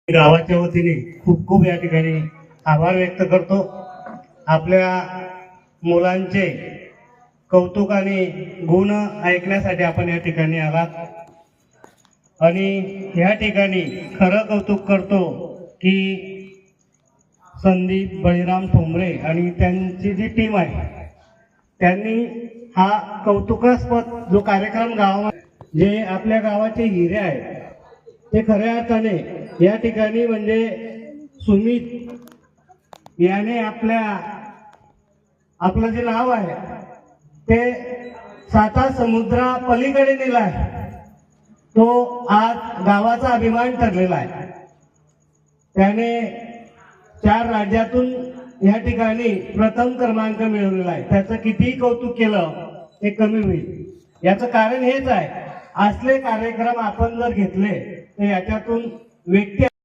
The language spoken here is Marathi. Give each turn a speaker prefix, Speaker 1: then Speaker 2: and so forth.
Speaker 1: गावाच्या वतीने खूप खूप या ठिकाणी आभार व्यक्त करतो। आपल्या मुलांचे कौतुक आणि गुण ऐकण्यासाठी आपण या ठिकाणी आलात आणि या ठिकाणी खरं कौतुक करतो की संदीप बळीराम ठोंबरे आणि त्यांची जी टीम आहे त्यांनी हा कौतुकास्पद जो कार्यक्रम गावामध्ये जे आपल्या गावाचे हिरे आहेत ते खऱ्या अर्थाने या ठिकाणी म्हणजे सुमित याने आपलं जे नाव आहे ते 7 समुद्रा पलीकडे नेला आहे। तो आज गावाचा अभिमान ठरलेला आहे। त्याने 4 राज्यातून या ठिकाणी प्रथम क्रमांक मिळवलेला आहे। त्याचं कितीही कौतुक केलं ते कमी होईल। याचं कारण हेच आहे, असले कार्यक्रम आपण जर घेतले तर याच्यातून व्यक्ती